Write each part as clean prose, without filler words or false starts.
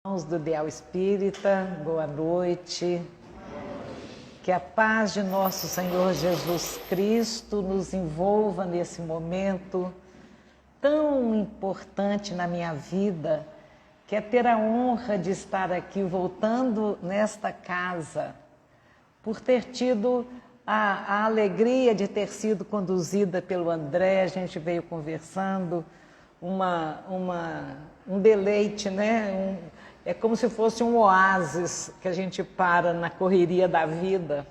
Irmãos do Ideal Espírita, boa noite. Que a paz de nosso Senhor Jesus Cristo nos envolva nesse momento tão importante na minha vida, que é ter a honra de estar aqui voltando nesta casa, por ter tido a alegria de ter sido conduzida pelo André. A gente veio conversando, um deleite, né? É como se fosse um oásis que a gente para na correria da vida.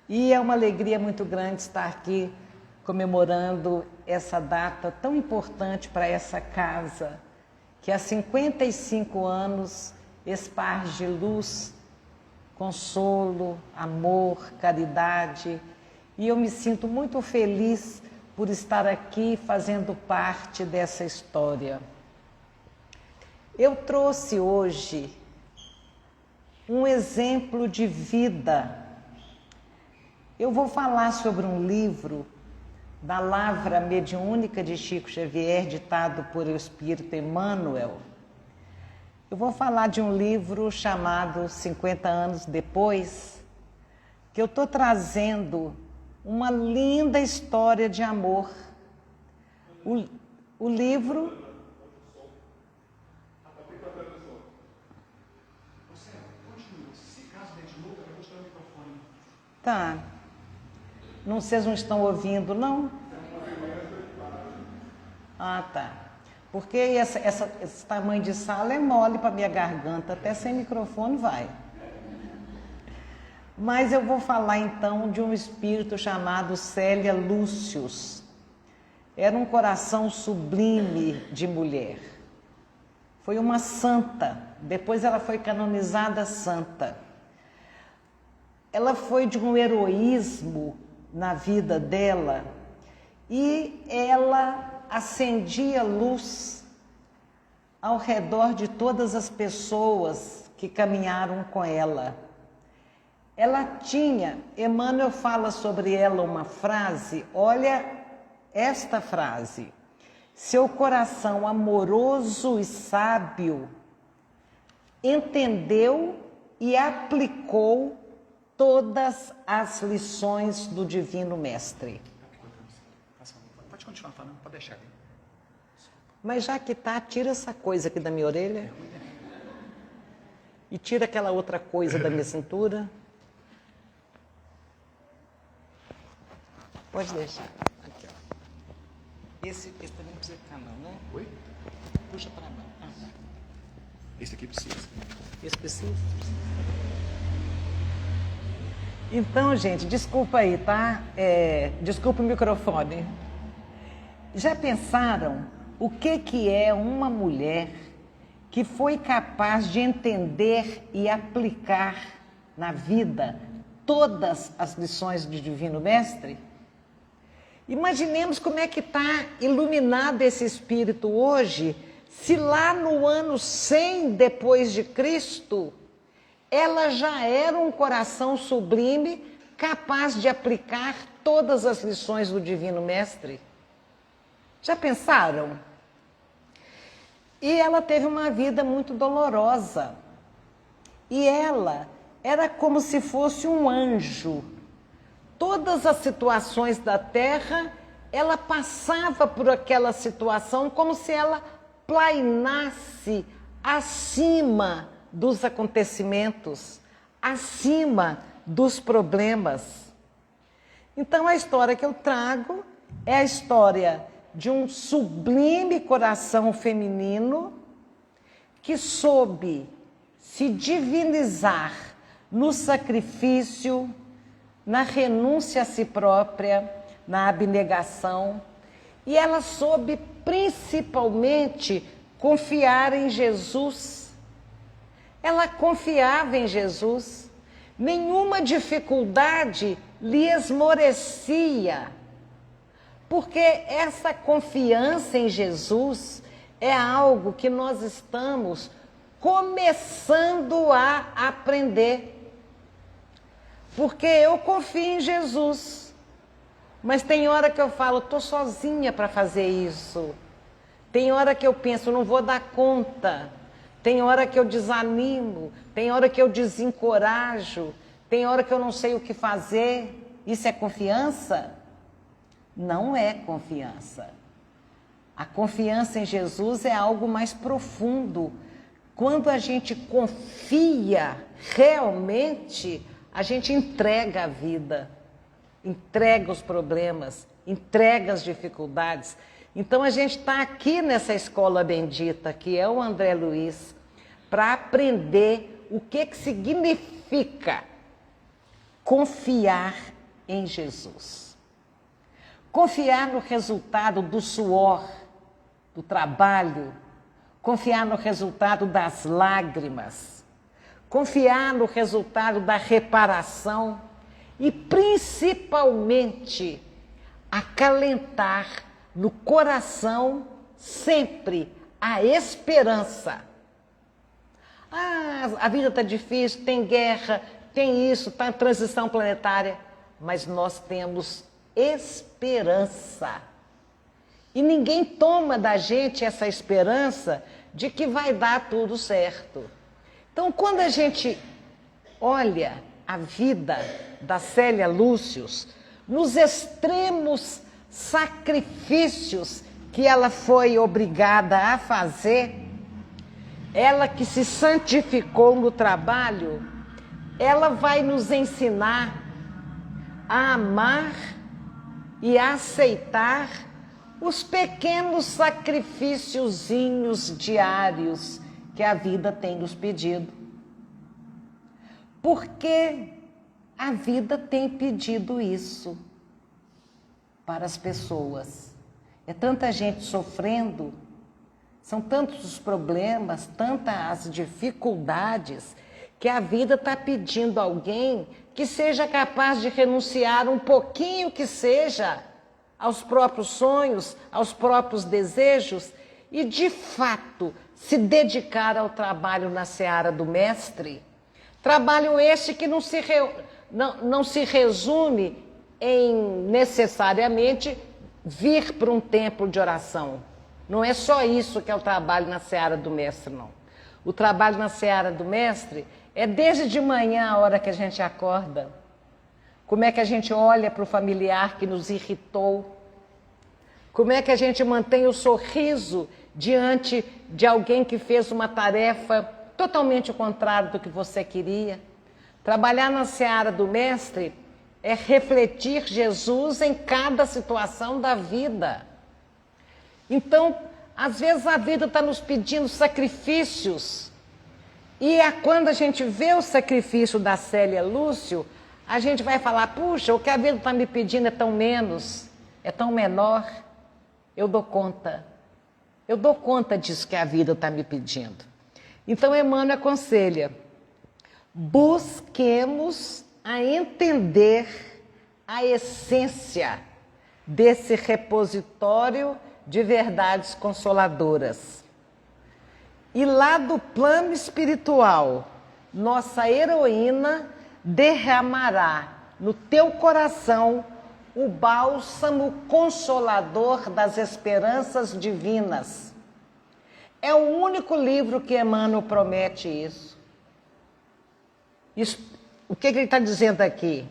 E é uma alegria muito grande estar aqui comemorando essa data tão importante para essa casa, que há 55 anos esparge luz, consolo, amor, caridade. E eu me sinto muito feliz por estar aqui fazendo parte dessa história. Eu trouxe hoje um exemplo de vida. Eu vou falar sobre um livro da Lavra Mediúnica de Chico Xavier, ditado por o Espírito Emmanuel. Eu vou falar de um livro chamado 50 Anos Depois, que eu estou trazendo uma linda história de amor. O livro... Tá. Não, vocês não estão ouvindo, não? Ah, tá. Porque esse tamanho de sala é mole para minha garganta, até sem microfone vai. Mas eu vou falar então de um espírito chamado Célia Lúcius. Era um coração sublime de mulher. Foi uma santa, depois ela foi canonizada santa. Ela foi de um heroísmo na vida dela e ela acendia luz ao redor de todas as pessoas que caminharam com ela. Ela tinha, Emmanuel fala sobre ela uma frase, olha esta frase: seu coração amoroso e sábio entendeu e aplicou todas as lições do Divino Mestre. Pode continuar falando, pode deixar. Mas já que tá, tira essa coisa aqui da minha orelha. E tira aquela outra coisa da minha cintura. Pode deixar. Aqui, ó. Esse também não precisa ficar não, né? Oi? Puxa para baixo. Ah, tá. Esse aqui precisa. Esse precisa? Então, gente, desculpa aí, tá? Desculpa o microfone. Já pensaram o que é uma mulher que foi capaz de entender e aplicar na vida todas as lições do Divino Mestre? Imaginemos como é que está iluminado esse espírito hoje, se lá no ano 100 depois de Cristo, ela já era um coração sublime, capaz de aplicar todas as lições do Divino Mestre. Já pensaram? E ela teve uma vida muito dolorosa. E ela era como se fosse um anjo. Todas as situações da terra, ela passava por aquela situação como se ela plainasse acima dos acontecimentos, acima dos problemas. Então a história que eu trago é a história de um sublime coração feminino que soube se divinizar no sacrifício, na renúncia a si própria, na abnegação, e ela soube principalmente confiar em Jesus. Ela confiava em Jesus, nenhuma dificuldade lhe esmorecia, porque essa confiança em Jesus é algo que nós estamos começando a aprender. Porque eu confio em Jesus, mas tem hora que eu falo, estou sozinha para fazer isso. Tem hora que eu penso, não vou dar conta. tem hora que eu desanimo, tem hora que eu desencorajo, tem hora que eu não sei o que fazer. Isso é confiança? Não é confiança. A confiança em Jesus é algo mais profundo. Quando a gente confia realmente, a gente entrega a vida, entrega os problemas, entrega as dificuldades. Então a gente está aqui nessa escola bendita, que é o André Luiz, para aprender o que significa confiar em Jesus. Confiar no resultado do suor, do trabalho, confiar no resultado das lágrimas, confiar no resultado da reparação e, principalmente, acalentar no coração sempre a esperança. Ah, a vida está difícil, tem guerra, tem isso, está em transição planetária, mas nós temos esperança. E ninguém toma da gente essa esperança de que vai dar tudo certo. Então, quando a gente olha a vida da Célia Lúcius, nos extremos sacrifícios que ela foi obrigada a fazer, ela que se santificou no trabalho, ela vai nos ensinar a amar e a aceitar os pequenos sacrificiozinhos diários que a vida tem nos pedido. Porque a vida tem pedido isso para as pessoas. É tanta gente sofrendo, são tantos os problemas, tantas as dificuldades, que a vida está pedindo alguém que seja capaz de renunciar um pouquinho que seja aos próprios sonhos, aos próprios desejos e, de fato, se dedicar ao trabalho na seara do Mestre. Trabalho este que não se resume em necessariamente vir para um templo de oração. Não é só isso que é o trabalho na seara do Mestre, não. O trabalho na seara do Mestre é desde de manhã, a hora que a gente acorda. Como é que a gente olha para o familiar que nos irritou? Como é que a gente mantém o sorriso diante de alguém que fez uma tarefa totalmente o contrário do que você queria? Trabalhar na seara do Mestre é refletir Jesus em cada situação da vida. Então, às vezes a vida está nos pedindo sacrifícios. E quando a gente vê o sacrifício da Célia Lúcio, a gente vai falar, puxa, o que a vida está me pedindo é tão menos, é tão menor. Eu dou conta disso que a vida está me pedindo. Então Emmanuel aconselha, busquemos a entender a essência desse repositório de verdades consoladoras. E lá do plano espiritual, nossa heroína derramará no teu coração o bálsamo consolador das esperanças divinas. É o único livro que Emmanuel promete isso. O que ele está dizendo aqui?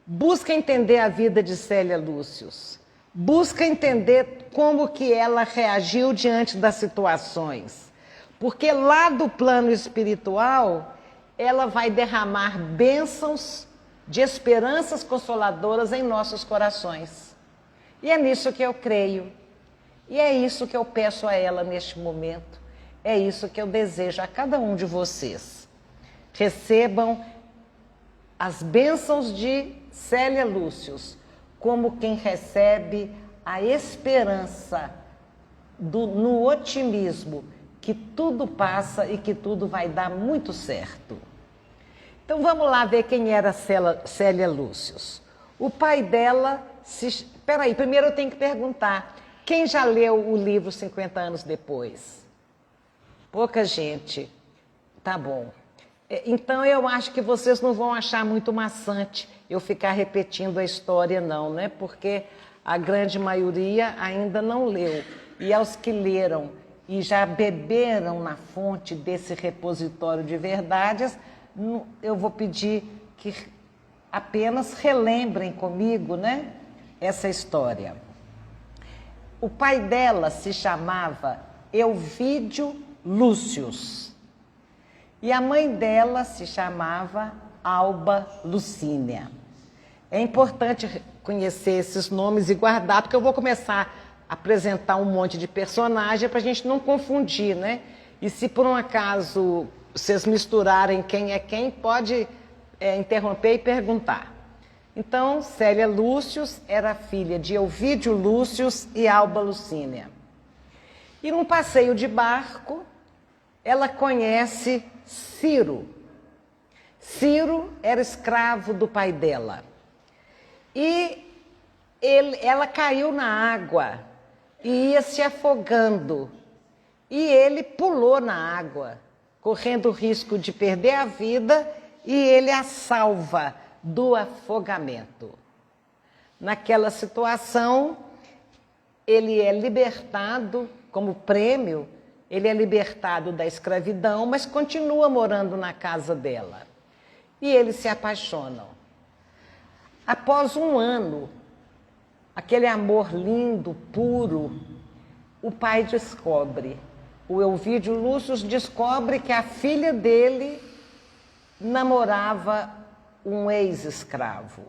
Busca entender a vida de Célia Lúcius. Busca entender como que ela reagiu diante das situações. Porque lá do plano espiritual, ela vai derramar bênçãos de esperanças consoladoras em nossos corações. E é nisso que eu creio. E é isso que eu peço a ela neste momento. É isso que eu desejo a cada um de vocês. Recebam as bênçãos de Célia Lúcius como quem recebe a esperança no otimismo que tudo passa e que tudo vai dar muito certo. Então vamos lá ver quem era Célia Lúcius. O pai dela... Peraí, primeiro eu tenho que perguntar. Quem já leu o livro 50 anos depois? Pouca gente. Tá bom. Então eu acho que vocês não vão achar muito maçante eu ficar repetindo a história não, né? Porque a grande maioria ainda não leu. E aos que leram e já beberam na fonte desse repositório de verdades, eu vou pedir que apenas relembrem comigo, né, essa história. O pai dela se chamava Elvídio Lúcius e a mãe dela se chamava Alba Lucínia. É importante conhecer esses nomes e guardar, porque eu vou começar a apresentar um monte de personagem para a gente não confundir, né? E se por um acaso vocês misturarem quem é quem, pode interromper e perguntar. Então, Célia Lúcius era filha de Elvídio Lúcius e Alba Lucínia. E num passeio de barco, ela conhece Ciro. Ciro era escravo do pai dela. E ela caiu na água e ia se afogando. E ele pulou na água, correndo o risco de perder a vida, e ele a salva do afogamento. Naquela situação, ele é libertado como prêmio, ele é libertado da escravidão, mas continua morando na casa dela. E eles se apaixonam. Após um ano, aquele amor lindo, puro, o pai descobre, o Elvídio Lúcius descobre que a filha dele namorava um ex-escravo.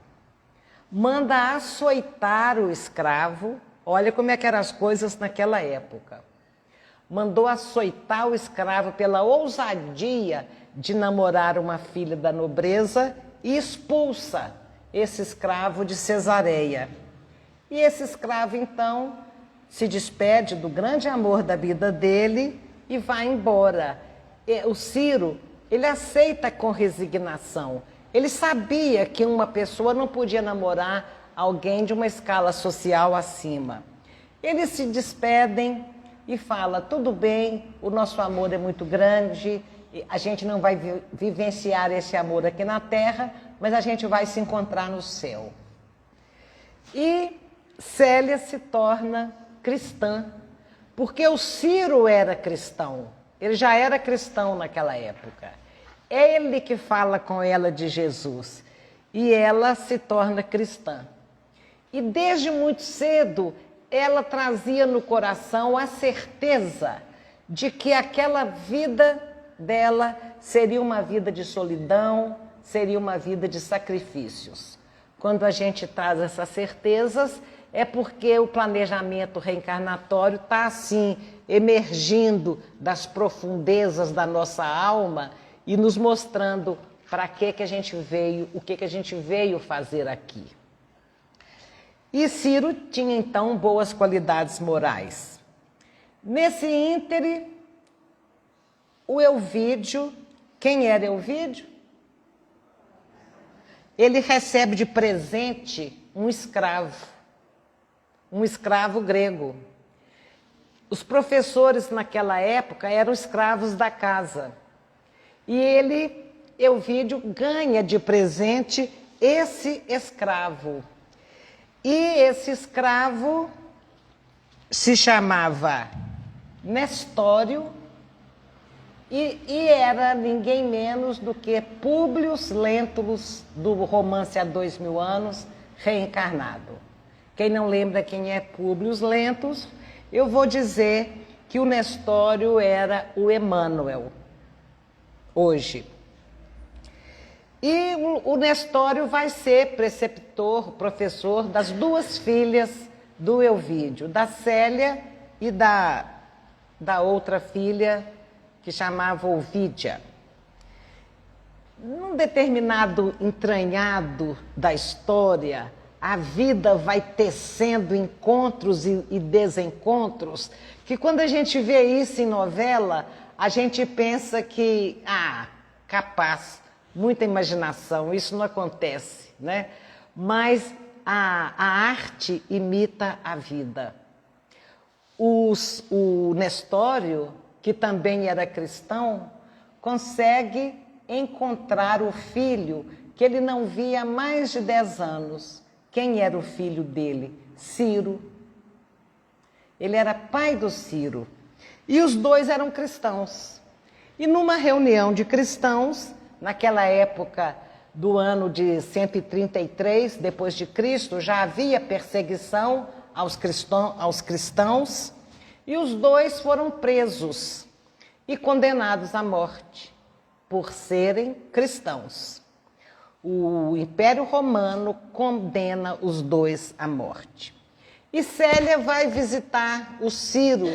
Manda açoitar o escravo, olha como é que eram as coisas naquela época. Mandou açoitar o escravo pela ousadia de namorar uma filha da nobreza e expulsa esse escravo de Cesareia. E esse escravo, então, se despede do grande amor da vida dele e vai embora. O Ciro, ele aceita com resignação. Ele sabia que uma pessoa não podia namorar alguém de uma escala social acima. Eles se despedem e falam, tudo bem, o nosso amor é muito grande, a gente não vai vivenciar esse amor aqui na terra, mas a gente vai se encontrar no céu. E Célia se torna cristã, porque o Ciro era cristão, ele já era cristão naquela época. É ele que fala com ela de Jesus e ela se torna cristã. E desde muito cedo ela trazia no coração a certeza de que aquela vida dela seria uma vida de solidão, seria uma vida de sacrifícios. Quando a gente traz essas certezas, é porque o planejamento reencarnatório está assim, emergindo das profundezas da nossa alma e nos mostrando para que a gente veio, o que a gente veio fazer aqui. E Ciro tinha então boas qualidades morais. Nesse íntere, o Elvídio, quem era Elvídio? Ele recebe de presente um escravo grego. Os professores naquela época eram escravos da casa. E Elvídio, ganha de presente esse escravo. E esse escravo se chamava Nestório e era ninguém menos do que Públio Lentulus, do romance Há 2000 anos, reencarnado. Quem não lembra quem é Públio Lentulus, eu vou dizer que o Nestório era o Emmanuel, hoje. E o Nestório vai ser preceptor, professor das duas filhas do Elvídio, da Célia e da outra filha que chamava Ovídia. Num determinado entranhado da história, a vida vai tecendo encontros e desencontros, que quando a gente vê isso em novela, a gente pensa que, capaz, muita imaginação, isso não acontece, né? Mas a arte imita a vida. O Nestório, que também era cristão, consegue encontrar o filho que ele não via há mais de 10 anos. Quem era o filho dele? Ciro. Ele era pai do Ciro. E os dois eram cristãos. E numa reunião de cristãos, naquela época do ano de 133 depois de Cristo, já havia perseguição aos cristãos, e os dois foram presos e condenados à morte por serem cristãos. O Império Romano condena os dois à morte. E Célia vai visitar o Ciro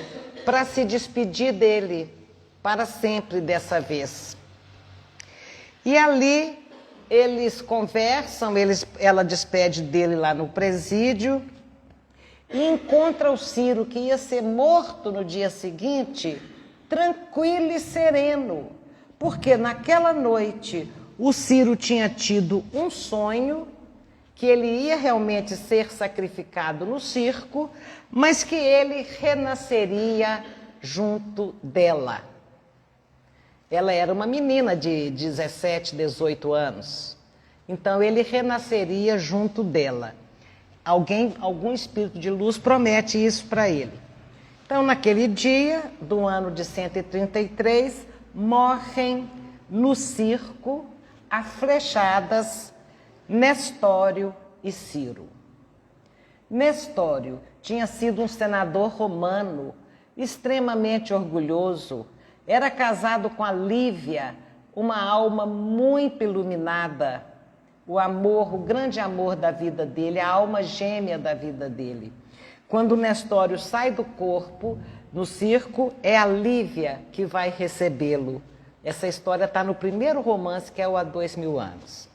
para se despedir dele para sempre dessa vez. E ali eles conversam, ela despede dele lá no presídio e encontra o Ciro, que ia ser morto no dia seguinte, tranquilo e sereno, porque naquela noite o Ciro tinha tido um sonho que ele ia realmente ser sacrificado no circo, mas que ele renasceria junto dela. Ela era uma menina de 17, 18 anos. Então ele renasceria junto dela. Algum espírito de luz promete isso para ele. Então, naquele dia do ano de 133, morrem no circo a flechadas Nestório e Ciro. Nestório tinha sido um senador romano extremamente orgulhoso, era casado com a Lívia, uma alma muito iluminada, o grande amor da vida dele, a alma gêmea da vida dele. Quando Nestório sai do corpo, no circo, é a Lívia que vai recebê-lo. Essa história está no primeiro romance, que é o Há 2000 Anos.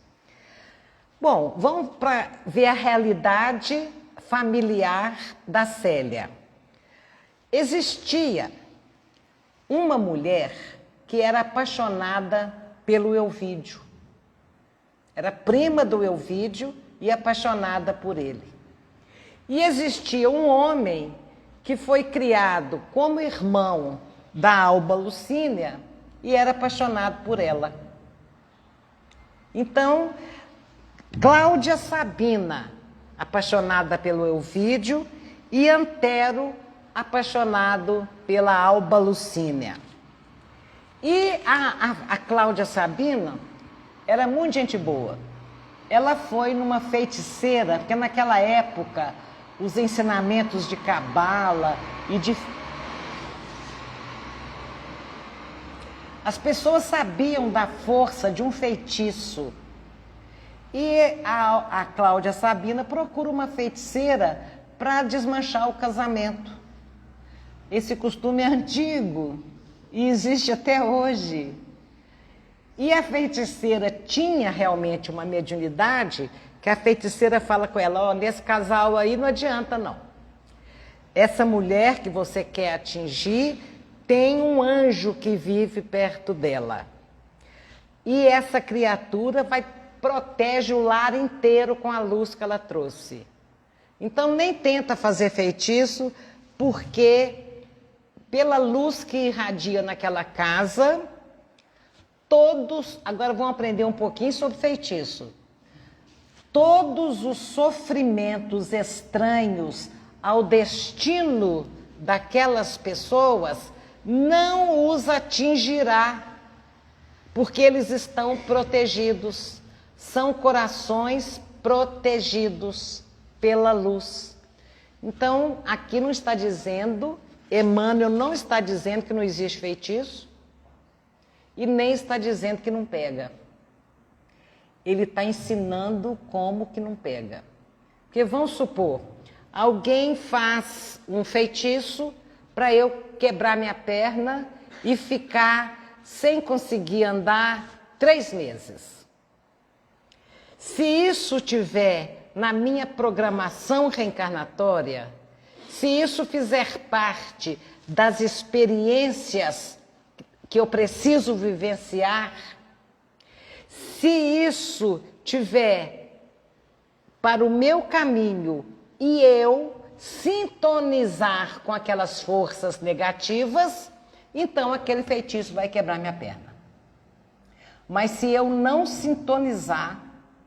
Bom, vamos para ver a realidade familiar da Célia. Existia uma mulher que era apaixonada pelo Elvídio. Era prima do Elvídio e apaixonada por ele. E existia um homem que foi criado como irmão da Alba Lucínia e era apaixonado por ela. Então, Cláudia Sabina, apaixonada pelo Elvídio, e Antero, apaixonado pela Alba Lucínia. E a Cláudia Sabina era muito gente boa. Ela foi numa feiticeira, porque naquela época os ensinamentos de cabala e de... As pessoas sabiam da força de um feitiço. E a Cláudia Sabina procura uma feiticeira para desmanchar o casamento. Esse costume é antigo e existe até hoje. E a feiticeira tinha realmente uma mediunidade, que a feiticeira fala com ela: ó, nesse casal aí não adianta não. Essa mulher que você quer atingir tem um anjo que vive perto dela. E essa criatura protege o lar inteiro com a luz que ela trouxe. Então nem tenta fazer feitiço, porque pela luz que irradia naquela casa, todos, agora vão aprender um pouquinho sobre feitiço. Todos os sofrimentos estranhos ao destino daquelas pessoas não os atingirá, porque eles estão protegidos. São corações protegidos pela luz. Então, aqui não está dizendo, Emmanuel não está dizendo que não existe feitiço e nem está dizendo que não pega. Ele está ensinando como que não pega. Porque vamos supor, alguém faz um feitiço para eu quebrar minha perna e ficar sem conseguir andar 3 meses. Se isso tiver na minha programação reencarnatória, se isso fizer parte das experiências que eu preciso vivenciar, se isso tiver para o meu caminho e eu sintonizar com aquelas forças negativas, então aquele feitiço vai quebrar minha perna. Mas se eu não sintonizar,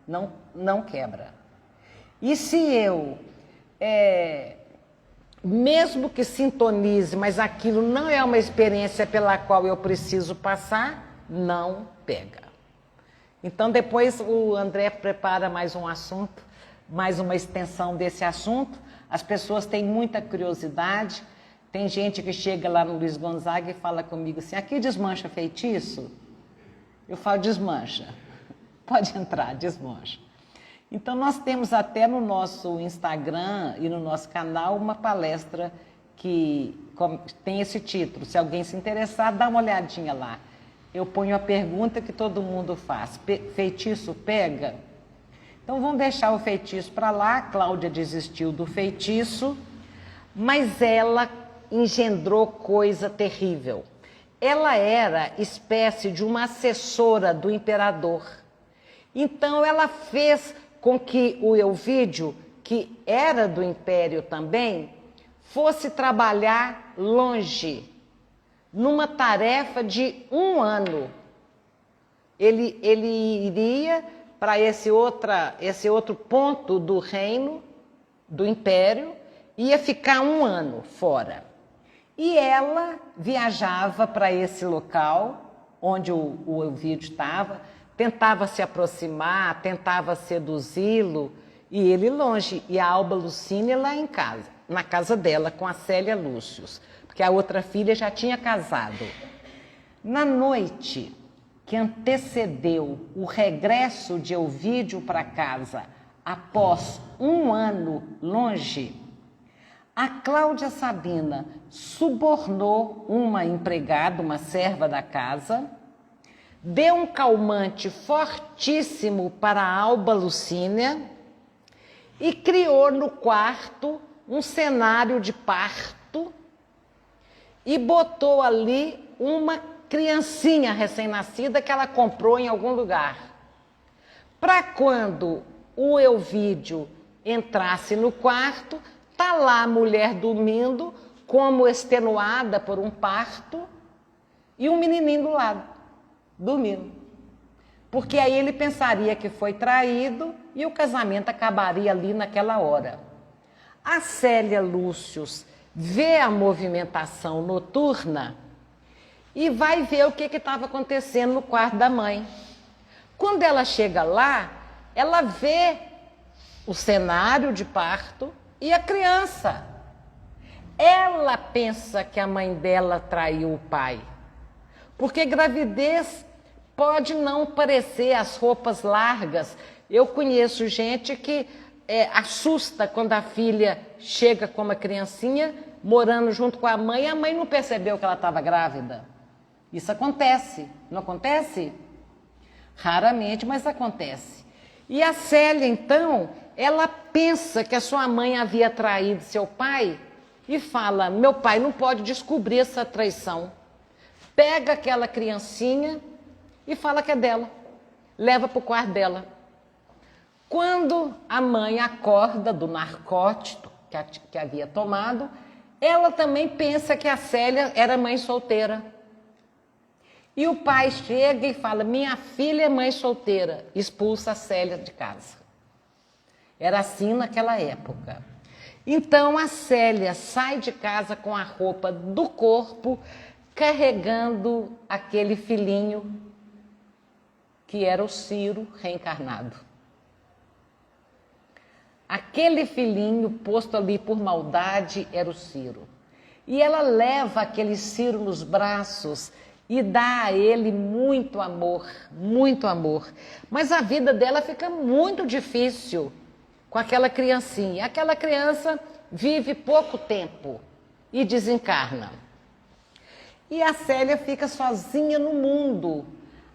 não quebra. E se eu mesmo que sintonize, mas aquilo não é uma experiência pela qual eu preciso passar, não pega. Então depois o André prepara mais um assunto, mais uma extensão desse assunto. As pessoas têm muita curiosidade. Tem gente que chega lá no Luiz Gonzaga e fala comigo assim, aqui desmancha feitiço? Eu falo, desmancha. Pode entrar, desmancha. Então nós temos até no nosso Instagram e no nosso canal uma palestra que tem esse título. Se alguém se interessar, dá uma olhadinha lá. Eu ponho a pergunta que todo mundo faz. Feitiço pega? Então vamos deixar o feitiço para lá. A Cláudia desistiu do feitiço, mas ela engendrou coisa terrível. Ela era espécie de uma assessora do imperador. Então ela fez com que o Elvídio, que era do império também, fosse trabalhar longe, numa tarefa de 1 ano. Ele iria para esse outro ponto do reino, do império, ia ficar 1 ano fora. E ela viajava para esse local, onde o Elvídio estava, tentava se aproximar, tentava seduzi-lo, e ele longe, e a Alba Lucínia lá em casa, na casa dela, com a Célia Lúcius, porque a outra filha já tinha casado. Na noite que antecedeu o regresso de Elvídio para casa, após 1 ano longe, a Cláudia Sabina subornou uma empregada, uma serva da casa, deu um calmante fortíssimo para a Alba Lucínia e criou no quarto um cenário de parto e botou ali uma criancinha recém-nascida que ela comprou em algum lugar. Para quando o Elvídio entrasse no quarto, tá lá a mulher dormindo, como extenuada por um parto, e um menininho do lado, dormindo. Porque aí ele pensaria que foi traído e o casamento acabaria ali naquela hora. A Célia Lúcius vê a movimentação noturna e vai ver o que estava acontecendo no quarto da mãe. Quando ela chega lá, ela vê o cenário de parto e a criança. Ela pensa que a mãe dela traiu o pai. Porque gravidez pode não parecer as roupas largas. Eu conheço gente que assusta quando a filha chega com uma criancinha, morando junto com a mãe, e a mãe não percebeu que ela estava grávida. Isso acontece, não acontece? Raramente, mas acontece. E a Célia, então, ela pensa que a sua mãe havia traído seu pai e fala, meu pai não pode descobrir essa traição. Pega aquela criancinha e fala que é dela. Leva para o quarto dela. Quando a mãe acorda do narcótico que havia tomado, ela também pensa que a Célia era mãe solteira. E o pai chega e fala, minha filha é mãe solteira, expulsa a Célia de casa. Era assim naquela época. Então a Célia sai de casa com a roupa do corpo, carregando aquele filhinho que era o Ciro reencarnado. Aquele filhinho posto ali por maldade era o Ciro. E ela leva aquele Ciro nos braços e dá a ele muito amor, muito amor. Mas a vida dela fica muito difícil com aquela criancinha. Aquela criança vive pouco tempo e desencarna. E a Célia fica sozinha no mundo.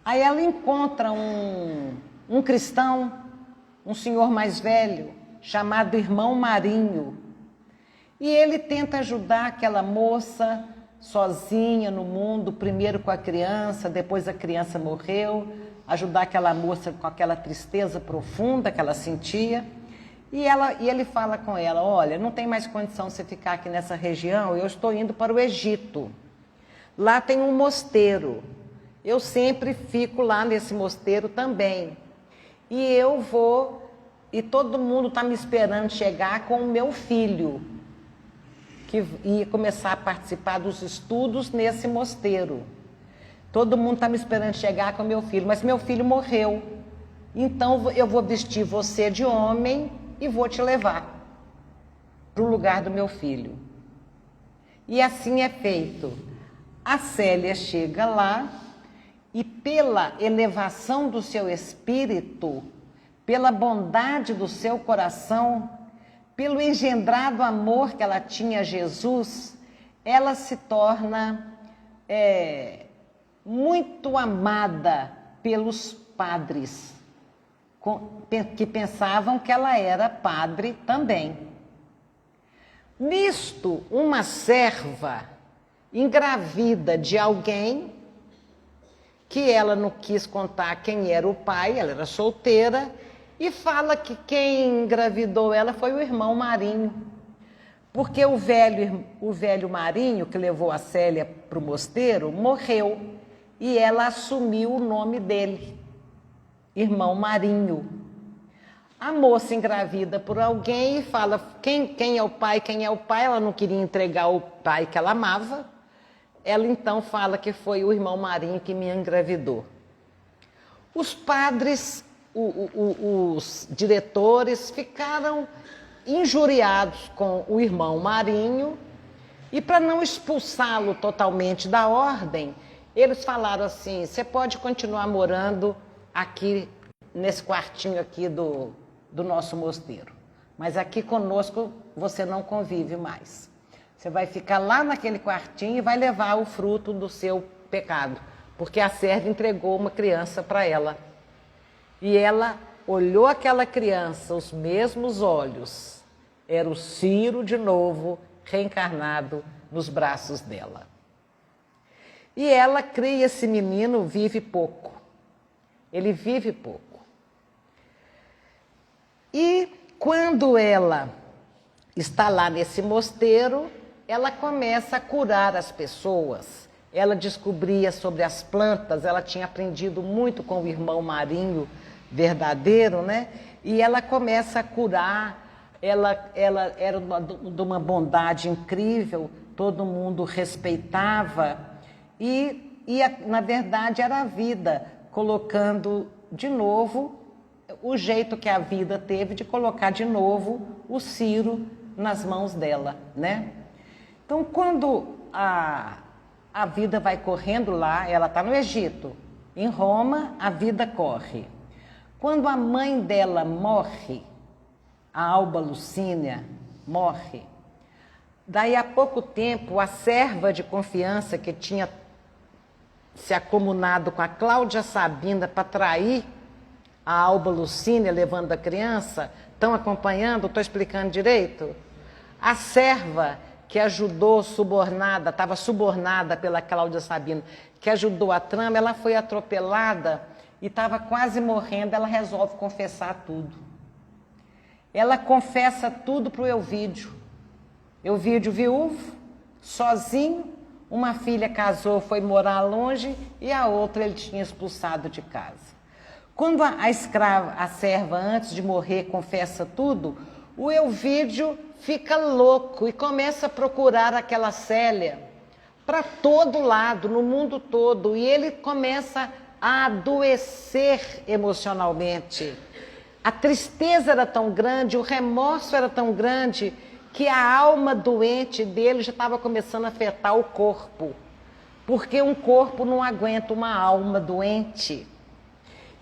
Aí ela encontra um cristão, um senhor mais velho, chamado Irmão Marinho. E ele tenta ajudar aquela moça sozinha no mundo, primeiro com a criança, depois a criança morreu, ajudar aquela moça com aquela tristeza profunda que ela sentia. E ele fala com ela, olha, não tem mais condição de você ficar aqui nessa região, eu estou indo para o Egito. Lá tem um mosteiro, eu sempre fico lá nesse mosteiro também. E eu vou, e todo mundo está me esperando chegar com o meu filho. que ia começar a participar dos estudos nesse mosteiro. Todo mundo está me esperando chegar com meu filho, mas meu filho morreu. Então eu vou vestir você de homem e vou te levar para o lugar do meu filho. E assim é feito. A Célia chega lá e pela elevação do seu espírito, pela bondade do seu coração, pelo engendrado amor que ela tinha a Jesus, ela se torna muito amada pelos padres, que pensavam que ela era padre também. Nisto, uma serva engravida de alguém, que ela não quis contar quem era o pai, ela era solteira, e fala que quem engravidou ela foi o irmão Marinho. Porque o velho Marinho, que levou a Célia para o mosteiro, morreu. E ela assumiu o nome dele, irmão Marinho. A moça engravida por alguém e fala quem é o pai, quem é o pai. Ela não queria entregar o pai que ela amava. Ela então fala que foi o irmão Marinho que me engravidou. Os padres, os diretores ficaram injuriados com o irmão Marinho e para não expulsá-lo totalmente da ordem, eles falaram assim: você pode continuar morando aqui nesse quartinho aqui do nosso mosteiro, mas aqui conosco você não convive mais. Você vai ficar lá naquele quartinho e vai levar o fruto do seu pecado, porque a serva entregou uma criança para ela. E ela olhou aquela criança, os mesmos olhos, era o Ciro de novo, reencarnado nos braços dela. E ela cria esse menino, vive pouco. Ele vive pouco. E quando ela está lá nesse mosteiro, ela começa a curar as pessoas. Ela descobria sobre as plantas, ela tinha aprendido muito com o irmão Marinho verdadeiro, né? E ela começa a curar, ela era de uma bondade incrível, todo mundo respeitava. E na verdade era a vida, colocando de novo o jeito que a vida teve de colocar de novo o Ciro nas mãos dela, né? Então, quando a vida vai correndo lá, ela está no Egito, em Roma a vida corre. Quando a mãe dela morre, a Alba Lucínia morre, daí a pouco tempo a serva de confiança que tinha se acomunado com a Cláudia Sabina para trair a Alba Lucínia levando a criança, estão acompanhando? Estou explicando direito? A serva que ajudou, subornada, estava subornada pela Cláudia Sabina, que ajudou a trama, ela foi atropelada e estava quase morrendo, ela resolve confessar tudo. Ela confessa tudo para o Elvídio. Elvídio viúvo, sozinho, uma filha casou, foi morar longe e a outra ele tinha expulsado de casa. Quando a escrava, a serva, antes de morrer, confessa tudo, o Elvídio fica louco e começa a procurar aquela Célia para todo lado, no mundo todo, e ele começa a adoecer emocionalmente. A tristeza era tão grande, o remorso era tão grande, que a alma doente dele já estava começando a afetar o corpo, porque um corpo não aguenta uma alma doente.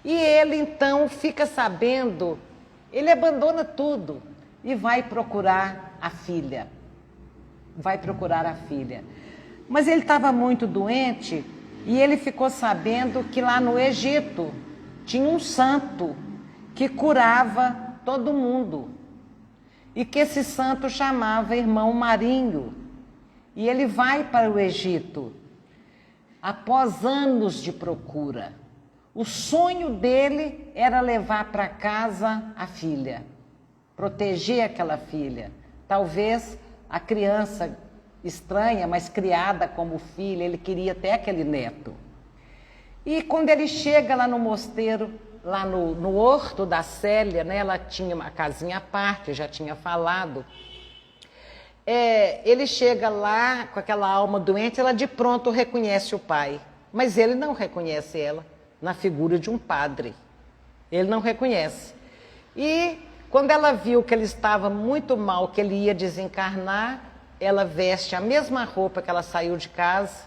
E ele então fica sabendo, ele abandona tudo e vai procurar a filha. Vai procurar a filha. Mas ele estava muito doente e ele ficou sabendo que lá no Egito tinha um santo que curava todo mundo. E que esse santo chamava irmão Marinho. E ele vai para o Egito. Após anos de procura, o sonho dele era levar para casa a filha, proteger aquela filha. Talvez a criança estranha, mas criada como filha, ele queria até aquele neto. E quando ele chega lá no mosteiro, lá no horto da Célia, né, ela tinha uma casinha à parte, já tinha falado, ele chega lá com aquela alma doente, ela de pronto reconhece o pai. Mas ele não reconhece ela na figura de um padre. Ele não reconhece. E quando ela viu que ele estava muito mal, que ele ia desencarnar, ela veste a mesma roupa que ela saiu de casa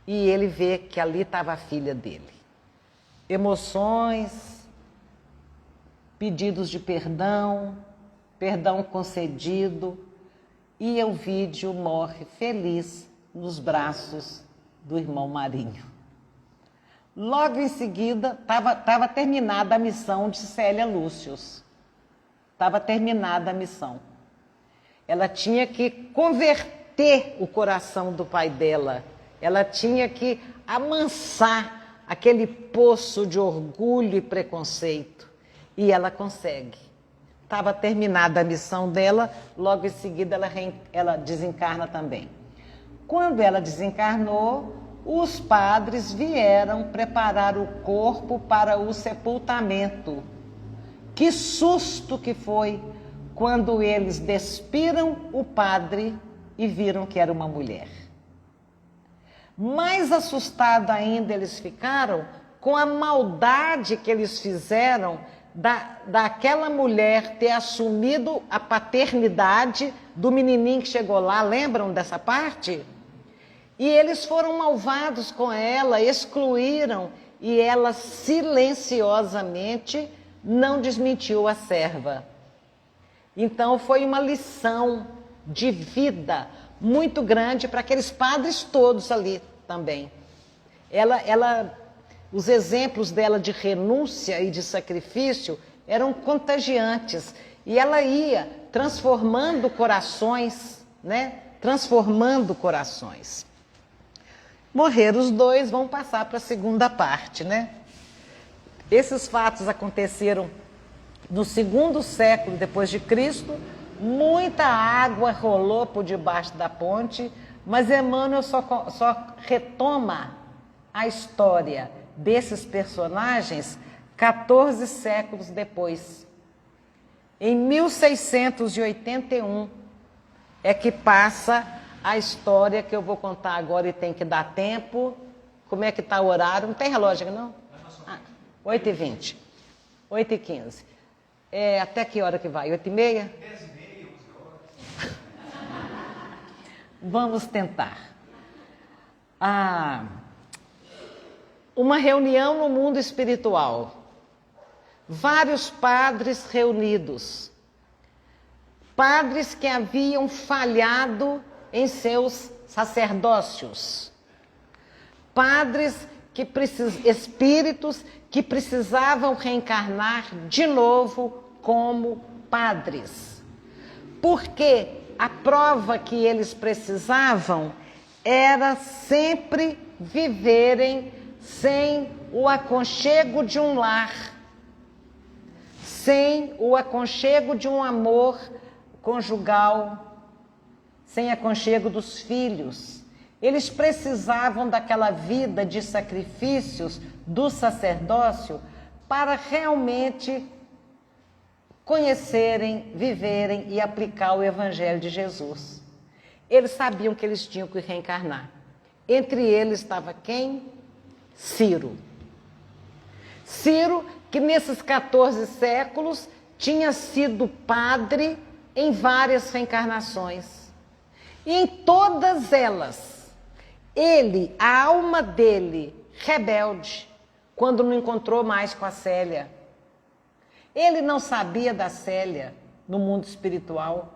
e ele vê que ali estava a filha dele. Emoções, pedidos de perdão, perdão concedido, e o vídeo morre feliz nos braços do irmão Marinho. Logo em seguida, estava terminada a missão de Célia Lúcius. Estava terminada a missão. Ela tinha que converter o coração do pai dela. Ela tinha que amansar aquele poço de orgulho e preconceito. E ela consegue. Estava terminada a missão dela, logo em seguida ela desencarna também. Quando ela desencarnou, os padres vieram preparar o corpo para o sepultamento. Que susto que foi quando eles despiram o padre e viram que era uma mulher. Mais assustado ainda eles ficaram com a maldade que eles fizeram daquela mulher ter assumido a paternidade do menininho que chegou lá. Lembram dessa parte? E eles foram malvados com ela, excluíram, e ela silenciosamente não desmentiu a serva. Então foi uma lição de vida muito grande para aqueles padres todos ali também. Os exemplos dela de renúncia e de sacrifício eram contagiantes. E ela ia transformando corações, né? Transformando corações. Morreram os dois, vão passar para a segunda parte, né? Esses fatos aconteceram no 2º século depois de Cristo. Muita água rolou por debaixo da ponte, mas Emmanuel só retoma a história desses personagens 14 séculos depois. Em 1681 é que passa a história que eu vou contar agora e tem que dar tempo. Como é que está o horário? Não tem relógio aqui, não? 8h20. 8h15. Até que hora que vai? 8h30? 10h30, 11 horas. Vamos tentar. Uma reunião no mundo espiritual. Vários padres reunidos. Padres que haviam falhado em seus sacerdócios. Padres espíritos que precisavam reencarnar de novo como padres. Porque a prova que eles precisavam era sempre viverem sem o aconchego de um lar, sem o aconchego de um amor conjugal, sem aconchego dos filhos. Eles precisavam daquela vida de sacrifícios do sacerdócio para realmente conhecerem, viverem e aplicar o Evangelho de Jesus. Eles sabiam que eles tinham que reencarnar. Entre eles estava quem? Ciro. Ciro, que nesses 14 séculos tinha sido padre em várias reencarnações. E em todas elas, a alma dele, rebelde, quando não encontrou mais com a Célia. Ele não sabia da Célia no mundo espiritual.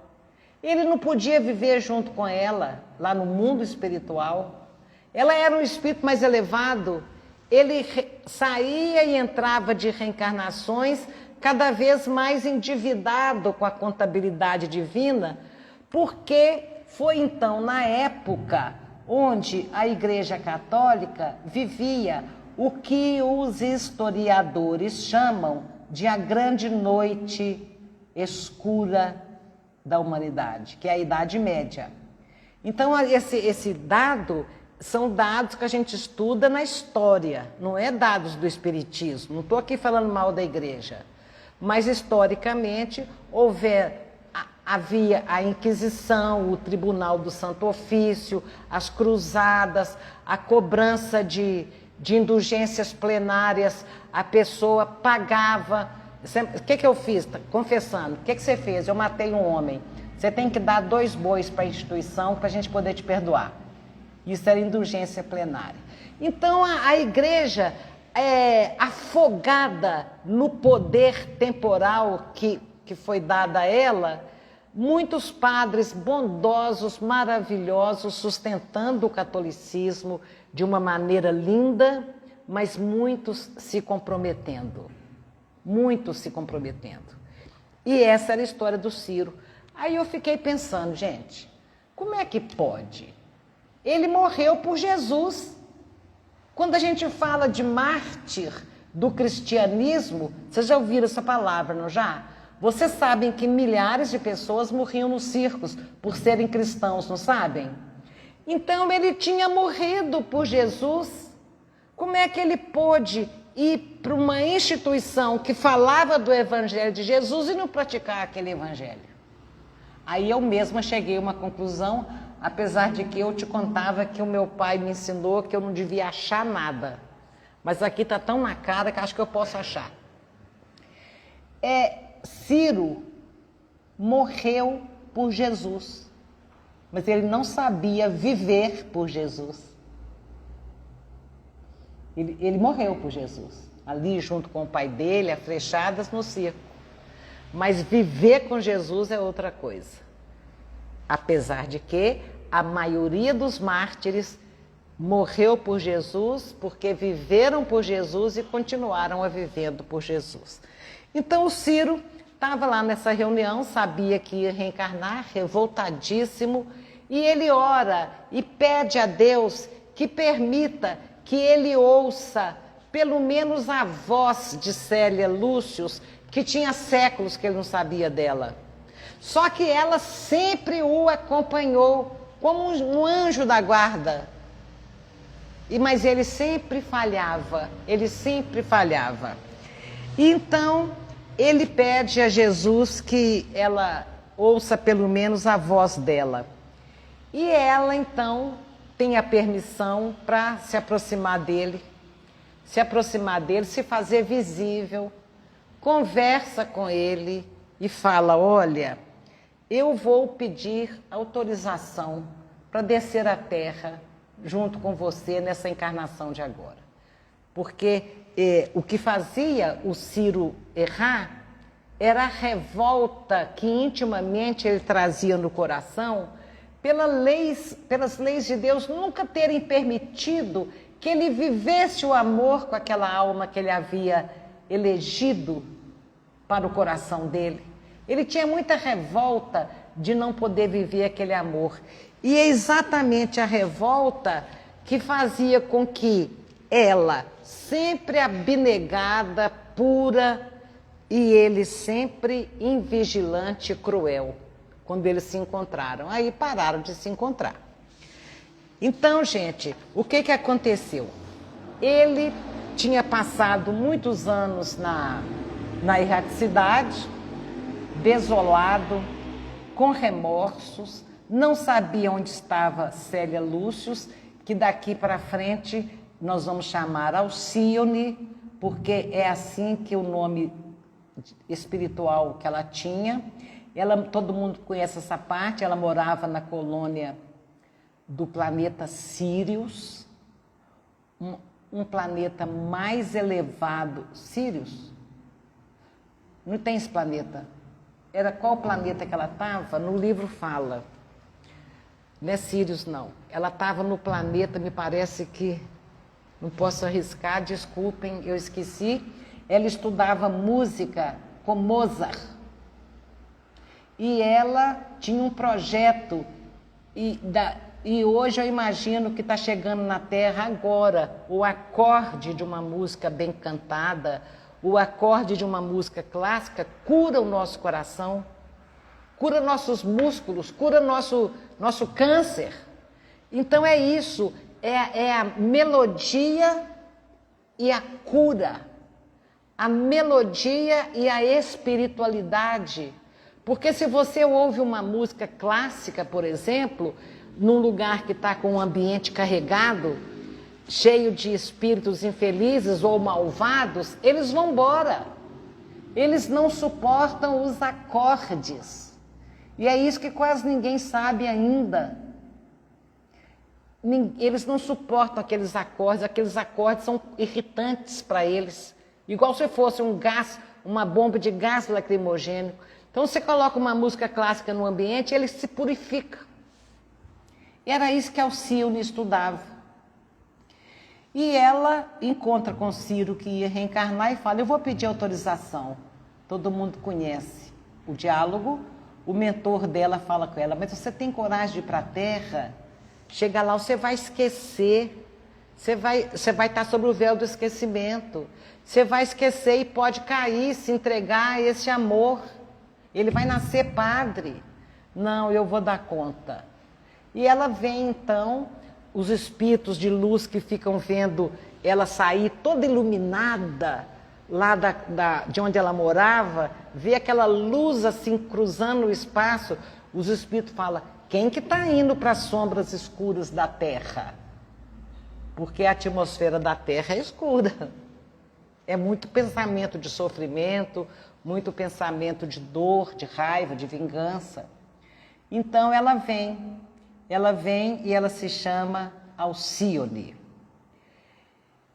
Ele não podia viver junto com ela lá no mundo espiritual. Ela era um espírito mais elevado. Ele saía e entrava de reencarnações cada vez mais endividado com a contabilidade divina, porque foi então na época onde a Igreja Católica vivia o que os historiadores chamam de a grande noite escura da humanidade, que é a Idade Média. Então, esse dado são dados que a gente estuda na história, não é dados do Espiritismo. Não estou aqui falando mal da Igreja, mas historicamente Havia a Inquisição, o Tribunal do Santo Ofício, as cruzadas, a cobrança de indulgências plenárias, a pessoa pagava. O que eu fiz? Confessando. O que você fez? Eu matei um homem. Você tem que dar 2 bois para a instituição para a gente poder te perdoar. Isso era indulgência plenária. Então a igreja, afogada no poder temporal que foi dado a ela, muitos padres bondosos, maravilhosos, sustentando o catolicismo de uma maneira linda, mas muitos se comprometendo. Muitos se comprometendo. E essa era a história do Ciro. Aí eu fiquei pensando, gente, como é que pode? Ele morreu por Jesus. Quando a gente fala de mártir do cristianismo, vocês já ouviram essa palavra, não já? Vocês sabem que milhares de pessoas morriam nos circos por serem cristãos, não sabem? Então ele tinha morrido por Jesus. Como é que ele pôde ir para uma instituição que falava do evangelho de Jesus e não praticar aquele evangelho? Aí eu mesma cheguei a uma conclusão, apesar de que eu te contava que o meu pai me ensinou que eu não devia achar nada. Mas aqui está tão na cara que acho que eu posso achar. Ciro morreu por Jesus, mas ele não sabia viver por Jesus. Ele morreu por Jesus, ali junto com o pai dele, a flechadas no circo. Mas viver com Jesus é outra coisa. Apesar de que a maioria dos mártires morreu por Jesus porque viveram por Jesus e continuaram a vivendo por Jesus. Então o Ciro estava lá nessa reunião, sabia que ia reencarnar, revoltadíssimo, e ele ora e pede a Deus que permita que ele ouça pelo menos a voz de Célia Lúcius, que tinha séculos que ele não sabia dela. Só que ela sempre o acompanhou como um anjo da guarda. Mas ele sempre falhava, E então ele pede a Jesus que ela ouça pelo menos a voz dela. E ela então tem a permissão para se aproximar dele, se fazer visível, conversa com ele e fala: olha, eu vou pedir autorização para descer à terra junto com você nessa encarnação de agora. Porque o que fazia o Ciro errar era a revolta que intimamente ele trazia no coração pelas leis de Deus nunca terem permitido que ele vivesse o amor com aquela alma que ele havia elegido para o coração dele. Ele tinha muita revolta de não poder viver aquele amor. E é exatamente a revolta que fazia com que ela, sempre abnegada, pura, e ele sempre invigilante e cruel, quando eles se encontraram. Aí pararam de se encontrar. Então, gente, o que aconteceu? Ele tinha passado muitos anos na erraticidade, desolado, com remorsos, não sabia onde estava Célia Lúcius, que daqui para frente nós vamos chamar Alcione, porque é assim que o nome espiritual que ela tinha. Todo mundo conhece essa parte, ela morava na colônia do planeta Sírius, um planeta mais elevado. Sírius? Não tem esse planeta. Era qual planeta que ela estava? No livro fala. Não é Sírius, não. Ela estava no planeta, me parece que... Não posso arriscar, desculpem, eu esqueci. Ela estudava música com Mozart. E ela tinha um projeto. E hoje eu imagino que está chegando na Terra agora o acorde de uma música bem cantada, o acorde de uma música clássica cura o nosso coração, cura nossos músculos, cura nosso câncer. Então é isso, é a melodia e a cura, a melodia e a espiritualidade. Porque se você ouve uma música clássica, por exemplo, num lugar que está com um ambiente carregado, cheio de espíritos infelizes ou malvados, eles vão embora. Eles não suportam os acordes. E é isso que quase ninguém sabe ainda. Eles não suportam aqueles acordes são irritantes para eles. Igual se fosse um gás, uma bomba de gás lacrimogêneo. Então você coloca uma música clássica no ambiente, ele se purifica. E era isso que Alcione estudava. E ela encontra com Ciro, que ia reencarnar, e fala, eu vou pedir autorização. Todo mundo conhece o diálogo. O mentor dela fala com ela, mas você tem coragem de ir para a Terra? Chega lá, você vai esquecer. Você vai estar sobre o véu do esquecimento. Você vai esquecer e pode cair, se entregar a esse amor. Ele vai nascer padre. Não, eu vou dar conta. E ela vem, então, os espíritos de luz que ficam vendo ela sair toda iluminada, lá de onde ela morava, vê aquela luz assim cruzando o espaço, os espíritos falam, quem que está indo para as sombras escuras da Terra? Porque a atmosfera da Terra é escura. É muito pensamento de sofrimento, muito pensamento de dor, de raiva, de vingança. Então ela vem e ela se chama Alcione.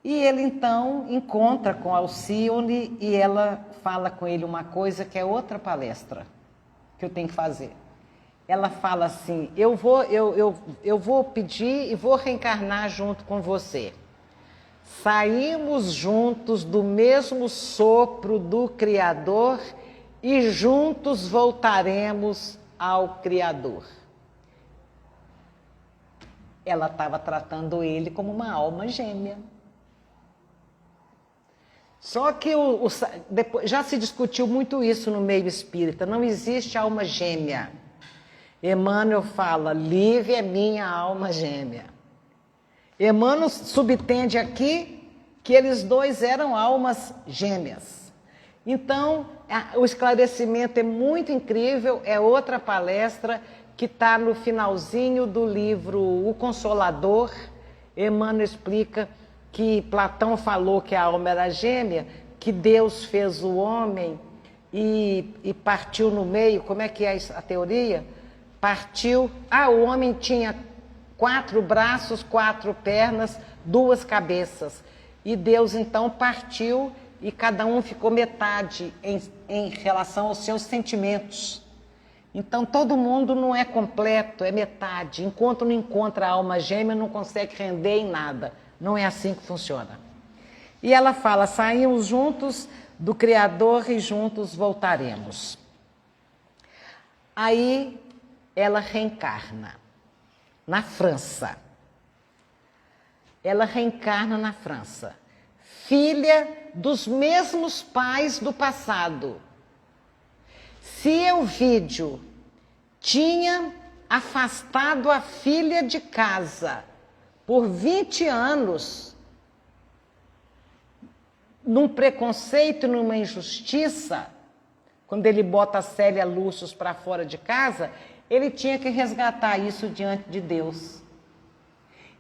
E ele então encontra com Alcione e ela fala com ele uma coisa que é outra palestra que eu tenho que fazer. Ela fala assim, eu vou pedir e vou reencarnar junto com você. Saímos juntos do mesmo sopro do Criador e juntos voltaremos ao Criador. Ela estava tratando ele como uma alma gêmea. Só que depois, já se discutiu muito isso no meio espírita, não existe alma gêmea. Emmanuel fala, Lívia é minha alma gêmea. Emmanuel subtende aqui que eles dois eram almas gêmeas. Então, o esclarecimento é muito incrível, é outra palestra que está no finalzinho do livro O Consolador. Emmanuel explica que Platão falou que a alma era gêmea, que Deus fez o homem e partiu no meio. Como é que é a teoria? Partiu, o homem tinha 4 braços, 4 pernas, 2 cabeças. E Deus então partiu e cada um ficou metade em relação aos seus sentimentos. Então todo mundo não é completo, é metade. Enquanto não encontra a alma gêmea, não consegue render em nada. Não é assim que funciona. E ela fala, saímos juntos do Criador e juntos voltaremos. Aí ela reencarna na França. Ela reencarna na França. Filha dos mesmos pais do passado. Se Elvídio tinha afastado a filha de casa por 20 anos, num preconceito, numa injustiça, quando ele bota a Célia Lúcius para fora de casa, ele tinha que resgatar isso diante de Deus.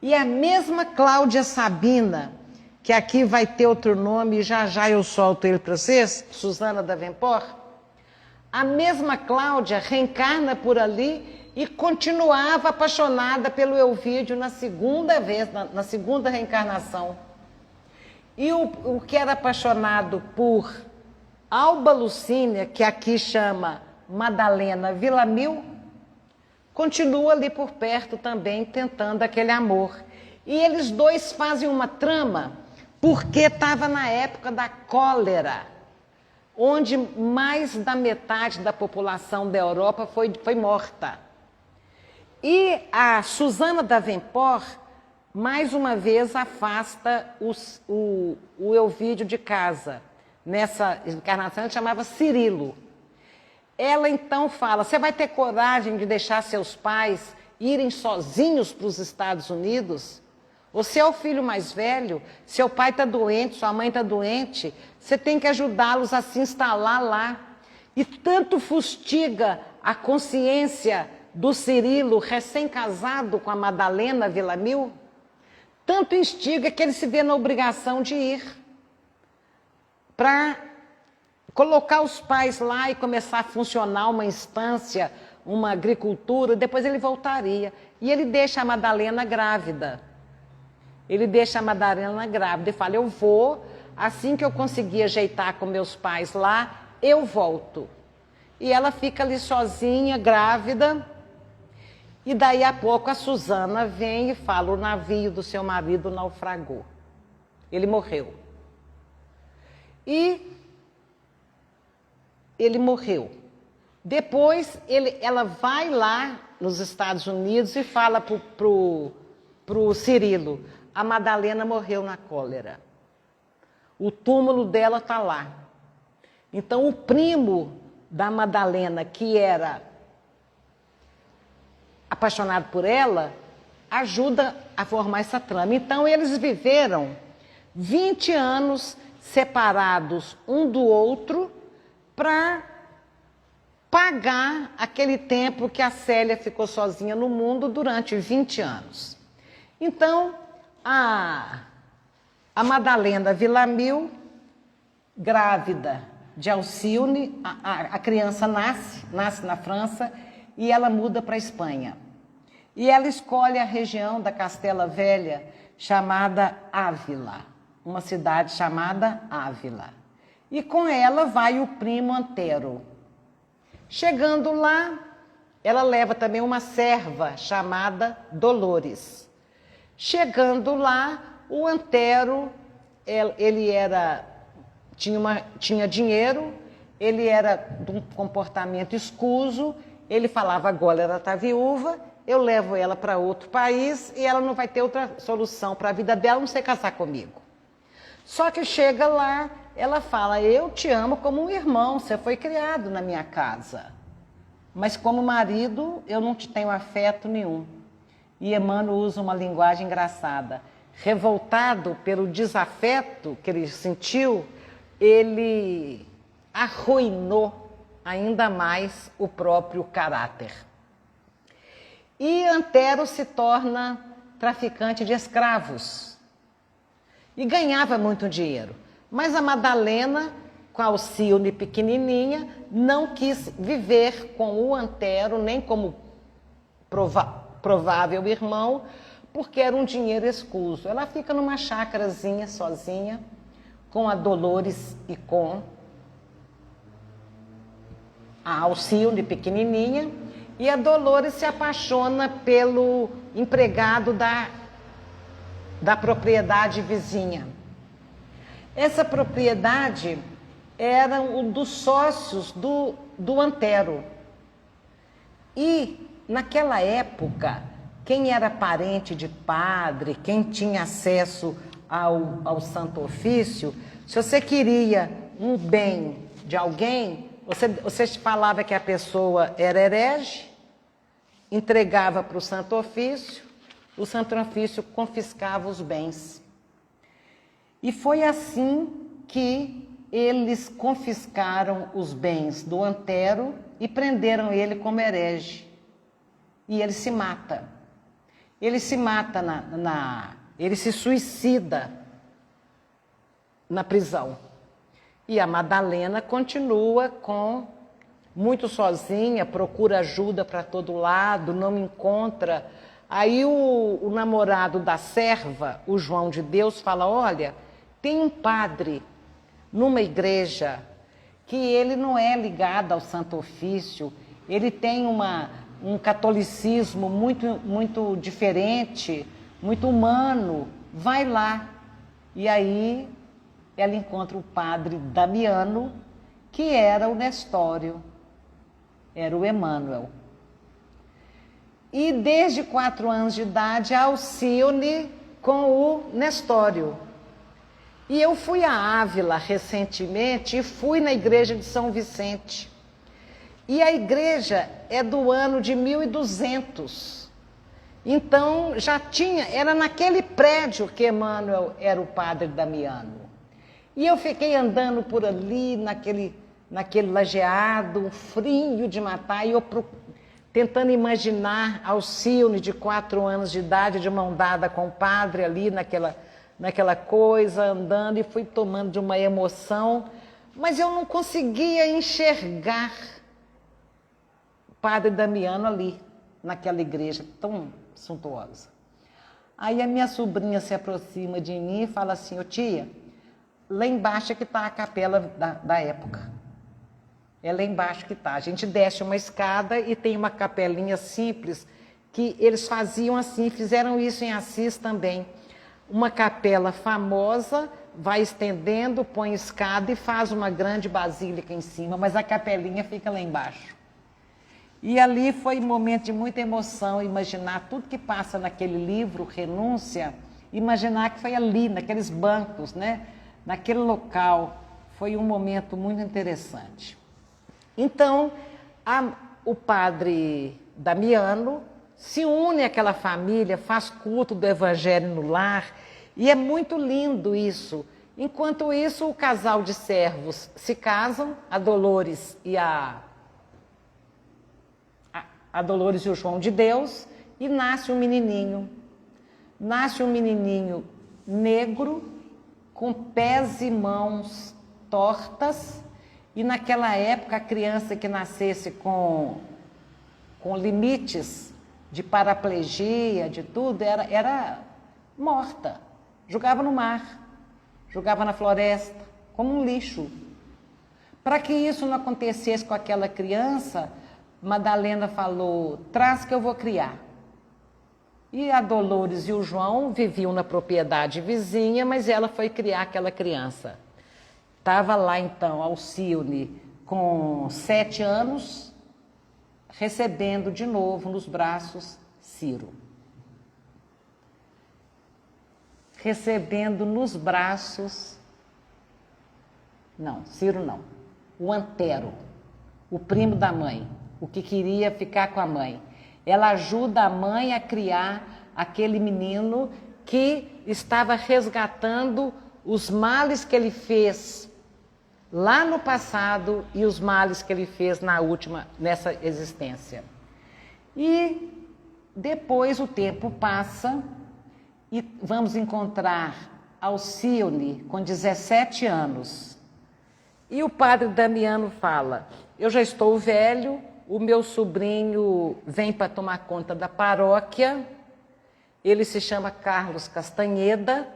E a mesma Cláudia Sabina, que aqui vai ter outro nome, e já eu solto ele para vocês, Susana Davenport, a mesma Cláudia reencarna por ali e continuava apaixonada pelo Elvídio na segunda vez, na segunda reencarnação. E o que era apaixonado por Alba Lucínia, que aqui chama Madalena Villamil, continua ali por perto também, tentando aquele amor. E eles dois fazem uma trama, porque estava na época da cólera, onde mais da metade da população da Europa foi morta. E a Susana Davenport, mais uma vez, afasta o Elvídio de casa. Nessa encarnação ele chamava Cirilo. Ela então fala, você vai ter coragem de deixar seus pais irem sozinhos para os Estados Unidos? Você é o filho mais velho, seu pai está doente, sua mãe está doente, você tem que ajudá-los a se instalar lá. e tanto fustiga a consciência do Cirilo, recém-casado com a Madalena Villamil, tanto instiga que ele se vê na obrigação de ir para colocar os pais lá e começar a funcionar uma instância, uma agricultura, depois ele voltaria. E ele deixa a Madalena grávida. Ele deixa a Madalena grávida e fala, eu vou, assim que eu conseguir ajeitar com meus pais lá, eu volto. E ela fica ali sozinha, grávida, e daí a pouco a Susana vem e fala, o navio do seu marido naufragou. Ele morreu. E ele morreu. Depois ela vai lá nos Estados Unidos e fala pro Cirilo, a Madalena morreu na cólera. O túmulo dela está lá. Então o primo da Madalena, que era apaixonado por ela, ajuda a formar essa trama. Então eles viveram 20 anos separados um do outro para pagar aquele tempo que a Célia ficou sozinha no mundo durante 20 anos. Então, a Madalena Villamil, grávida de Alcione, a criança nasce na França e ela muda para a Espanha. E ela escolhe a região da Castela Velha chamada Ávila, uma cidade chamada Ávila. E com ela vai o primo Antero. Chegando lá, ela leva também uma serva chamada Dolores. Chegando lá, o Antero, ele tinha dinheiro, ele era de um comportamento escuso, ele falava, agora ela está viúva, eu levo ela para outro país e ela não vai ter outra solução para a vida dela, a não ser casar comigo. Só que chega lá, ela fala, eu te amo como um irmão, você foi criado na minha casa. Mas como marido, eu não te tenho afeto nenhum. E Emmanuel usa uma linguagem engraçada. Revoltado pelo desafeto que ele sentiu, ele arruinou ainda mais o próprio caráter. E Antero se torna traficante de escravos. E ganhava muito dinheiro. Mas a Madalena, com a Alcione pequenininha, não quis viver com o Antero, nem como provável irmão, porque era um dinheiro escuso. Ela fica numa chácarazinha sozinha, com a Dolores e com a Alcione pequenininha, e a Dolores se apaixona pelo empregado da propriedade vizinha. Essa propriedade era um dos sócios do Antero. E, naquela época, quem era parente de padre, quem tinha acesso ao Santo Ofício, se você queria um bem de alguém, você falava que a pessoa era herege, entregava para o Santo Ofício confiscava os bens. E foi assim que eles confiscaram os bens do Antero e prenderam ele como herege. E ele se mata. Ele se mata ele se suicida na prisão. E a Madalena continua muito sozinha, procura ajuda para todo lado, não encontra. Aí o namorado da serva, o João de Deus, fala, olha, tem um padre numa igreja que ele não é ligado ao Santo Ofício, ele tem um catolicismo muito diferente, muito humano, vai lá. E aí ela encontra o padre Damiano, que era o Nestório, era o Emmanuel. E desde 4 anos de idade, a Alcione com o Nestório. E eu fui a Ávila recentemente e fui na igreja de São Vicente. E a igreja é do ano de 1200. Então, era naquele prédio que Emmanuel era o padre Damiano. E eu fiquei andando por ali, naquele lajeado, um frio de matar, e eu tentando imaginar Alcione de 4 anos de idade, de mão dada com o padre ali, naquela coisa, andando, e fui tomando de uma emoção, mas eu não conseguia enxergar o padre Damiano ali, naquela igreja tão suntuosa. Aí a minha sobrinha se aproxima de mim e fala assim: ô tia, lá embaixo é que está a capela da época. É lá embaixo que está. A gente desce uma escada e tem uma capelinha simples que eles faziam assim, fizeram isso em Assis também. Uma capela famosa, vai estendendo, põe escada e faz uma grande basílica em cima, mas a capelinha fica lá embaixo. E ali foi um momento de muita emoção, imaginar tudo que passa naquele livro, Renúncia, imaginar que foi ali, naqueles bancos, né? Naquele local. Foi um momento muito interessante. Então, o padre Damiano se une àquela família, faz culto do evangelho no lar, e é muito lindo isso. Enquanto isso, o casal de servos se casam, a Dolores e o João de Deus, e nasce um menininho. Nasce um menininho negro, com pés e mãos tortas, e naquela época a criança que nascesse com limites de paraplegia, de tudo, era morta. Jogava no mar, jogava na floresta, como um lixo. Para que isso não acontecesse com aquela criança, Madalena falou: traz que eu vou criar. E a Dolores e o João viviam na propriedade vizinha, mas ela foi criar aquela criança. Estava lá então Alcione com 7 anos, recebendo de novo nos braços Ciro. Recebendo nos braços, não, Ciro não, o Antero, o primo da mãe, o que queria ficar com a mãe. Ela ajuda a mãe a criar aquele menino que estava resgatando os males que ele fez lá no passado e os males que ele fez nessa existência. E depois o tempo passa e vamos encontrar Alcione com 17 anos. E o padre Damiano fala: eu já estou velho, o meu sobrinho vem para tomar conta da paróquia, ele se chama Carlos Castanheda,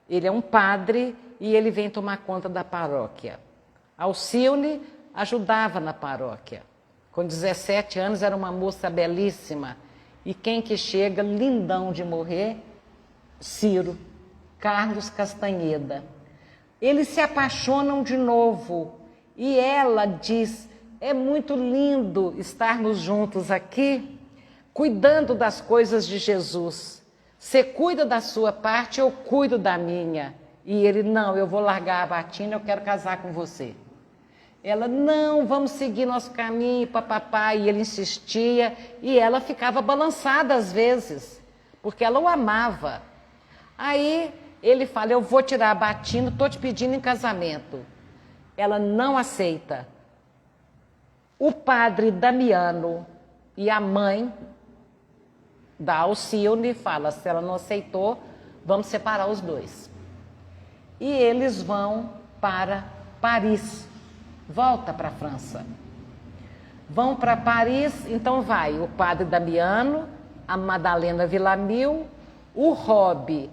ele é um padre e ele vem tomar conta da paróquia. Alcione ajudava na paróquia. Com 17 anos era uma moça belíssima. E quem que chega, lindão de morrer? Ciro, Carlos Castanheda. Eles se apaixonam de novo. E ela diz: é muito lindo estarmos juntos aqui, cuidando das coisas de Jesus. Você cuida da sua parte, eu cuido da minha. E ele: não, eu vou largar a batina, eu quero casar com você. Ela: não, vamos seguir nosso caminho, papapá. E ele insistia, e ela ficava balançada às vezes, porque ela o amava. Aí ele fala: eu vou tirar a batina, estou te pedindo em casamento. Ela não aceita. O padre Damiano e a mãe da Alcione fala: se ela não aceitou, vamos separar os dois. E eles vão para Paris, volta para a França. Vão para Paris, então vai o padre Damiano, a Madalena Villamil, o Rob,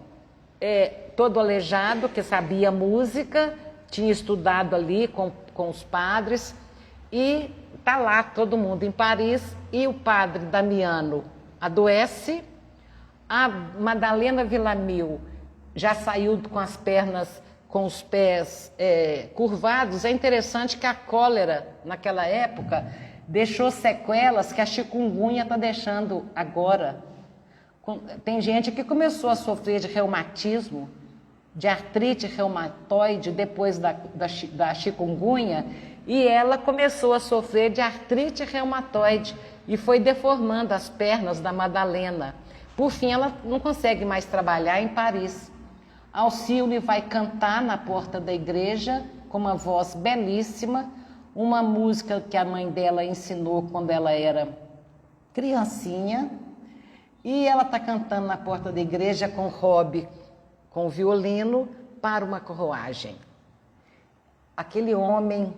todo aleijado, que sabia música, tinha estudado ali com os padres, e está lá todo mundo em Paris, e o padre Damiano adoece, a Madalena Villamil já saiu com as pernas, com os pés curvados. É interessante que a cólera, naquela época, deixou sequelas que a chikungunya está deixando agora. Tem gente que começou a sofrer de reumatismo, de artrite reumatoide, depois da chikungunya, e ela começou a sofrer de artrite reumatoide e foi deformando as pernas da Madalena. Por fim, ela não consegue mais trabalhar em Paris. Alcione vai cantar na porta da igreja com uma voz belíssima. uma música que a mãe dela ensinou quando ela era criancinha, e ela está cantando na porta da igreja com o Rob, com o violino, para uma carruagem. Aquele homem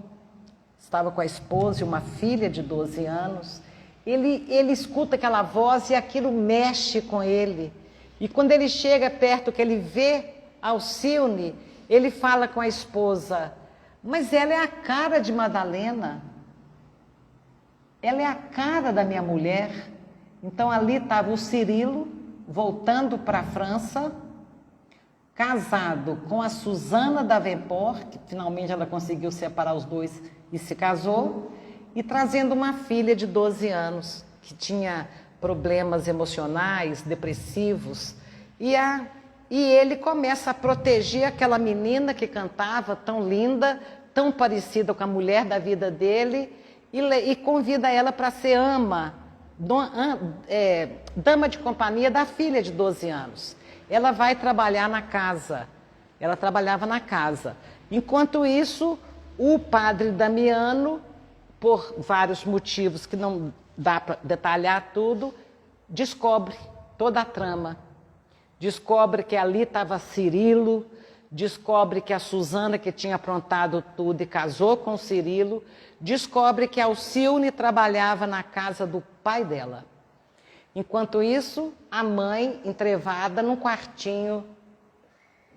estava com a esposa e uma filha de 12 anos, ele escuta aquela voz e aquilo mexe com ele. E quando ele chega perto, que ele vê Alcione, ele fala com a esposa, mas ela é a cara de Madalena, ela é a cara da minha mulher. Então ali estava o Cirilo, voltando para a França, casado com a Susana Davenport, que finalmente ela conseguiu separar os dois e se casou, e trazendo uma filha de 12 anos, que tinha problemas emocionais, depressivos, e ele começa a proteger aquela menina que cantava tão linda, tão parecida com a mulher da vida dele, e convida ela para ser dama de companhia da filha de 12 anos. Ela vai trabalhar na casa, ela trabalhava na casa. Enquanto isso, o padre Damiano, por vários motivos que não dá para detalhar tudo, descobre toda a trama. Descobre que ali estava Cirilo, descobre que a Susana, que tinha aprontado tudo e casou com o Cirilo, descobre que a Alcione trabalhava na casa do pai dela. Enquanto isso, a mãe entrevada num quartinho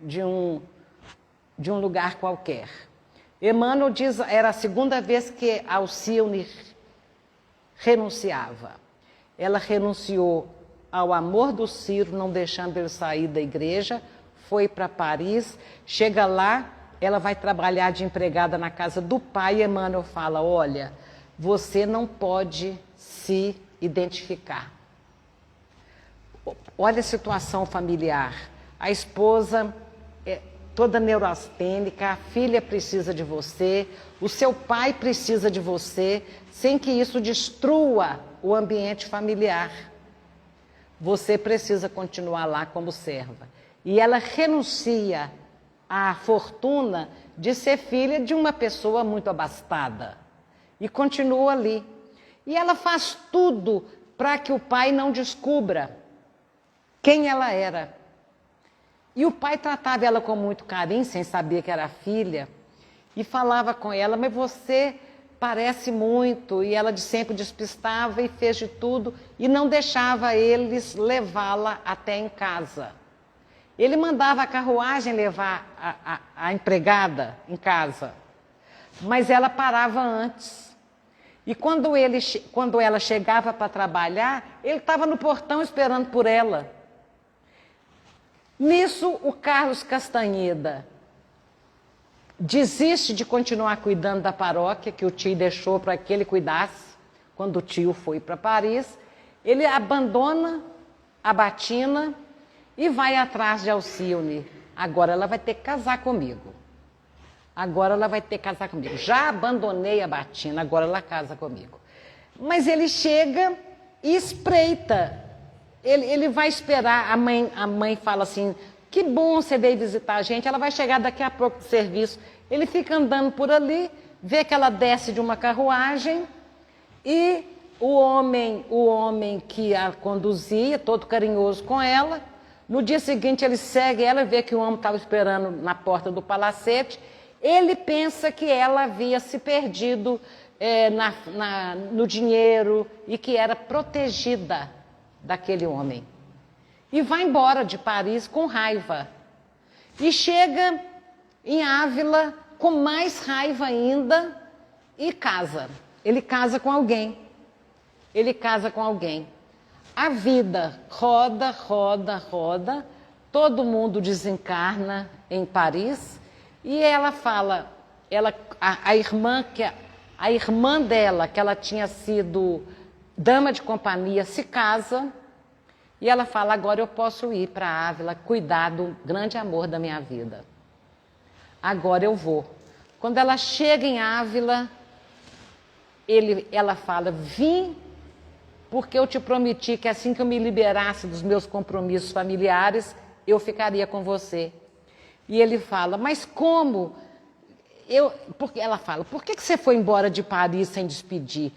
de um lugar qualquer. Emmanuel diz, era a segunda vez que Alcione renunciava. Ela renunciou ao amor do Ciro, não deixando ele sair da igreja, foi para Paris, chega lá, ela vai trabalhar de empregada na casa do pai, e Emmanuel fala, olha, você não pode se identificar. Olha a situação familiar, a esposa toda neurastênica, a filha precisa de você, o seu pai precisa de você, sem que isso destrua o ambiente familiar. Você precisa continuar lá como serva. E ela renuncia à fortuna de ser filha de uma pessoa muito abastada. E continua ali. E ela faz tudo para que o pai não descubra quem ela era. E o pai tratava ela com muito carinho, sem saber que era filha, e falava com ela, mas você parece muito, e ela de sempre despistava e fez de tudo, e não deixava eles levá-la até em casa. Ele mandava a carruagem levar a empregada em casa, mas ela parava antes. E quando ela chegava para trabalhar, ele estava no portão esperando por ela. Nisso, o Carlos Castanheda desiste de continuar cuidando da paróquia, que o tio deixou para que ele cuidasse, quando o tio foi para Paris. Ele abandona a batina e vai atrás de Alcione. Agora ela vai ter que casar comigo. Agora ela vai ter que casar comigo. Já abandonei a batina, agora ela casa comigo. Mas ele chega e espreita. Ele vai esperar, a mãe fala assim, que bom você veio visitar a gente, ela vai chegar daqui a pouco do serviço. Ele fica andando por ali, vê que ela desce de uma carruagem e o homem que a conduzia, todo carinhoso com ela, no dia seguinte ele segue ela, vê que o homem estava esperando na porta do palacete, ele pensa que ela havia se perdido no dinheiro e que era protegida daquele homem. E vai embora de Paris com raiva. E chega em Ávila com mais raiva ainda e casa. Ele casa com alguém. Ele casa com alguém. A vida roda, roda, roda. Todo mundo desencarna em Paris. E ela fala, a irmã dela, que ela tinha sido dama de companhia, se casa e ela fala, agora eu posso ir para Ávila cuidar do grande amor da minha vida. Agora eu vou. Quando ela chega em Ávila, ela fala, vim porque eu te prometi que assim que eu me liberasse dos meus compromissos familiares, eu ficaria com você. E ele fala, mas como? porque ela fala, por que você foi embora de Paris sem despedir?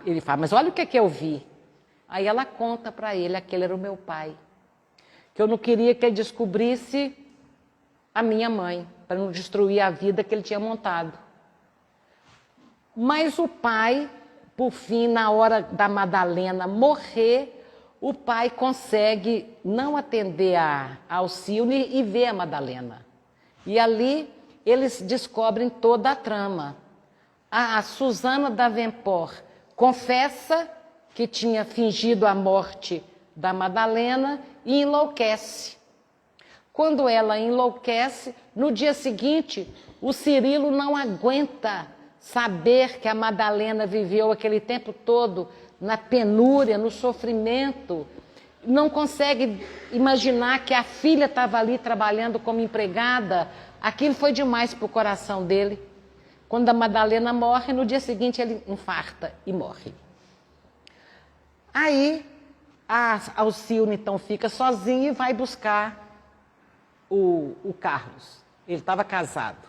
Ele fala, mas olha o que eu vi. Aí ela conta para ele, aquele era o meu pai. Que eu não queria que ele descobrisse a minha mãe, para não destruir a vida que ele tinha montado. Mas o pai, por fim, na hora da Madalena morrer, o pai consegue não atender a Alcione e ver a Madalena. E ali eles descobrem toda a trama. A Susana Davenport confessa que tinha fingido a morte da Madalena e enlouquece. Quando ela enlouquece, no dia seguinte, o Cirilo não aguenta saber que a Madalena viveu aquele tempo todo na penúria, no sofrimento. Não consegue imaginar que a filha estava ali trabalhando como empregada. Aquilo foi demais para o coração dele. Quando a Madalena morre, no dia seguinte ele infarta e morre. Aí a Alcione então fica sozinha e vai buscar o Carlos. Ele estava casado.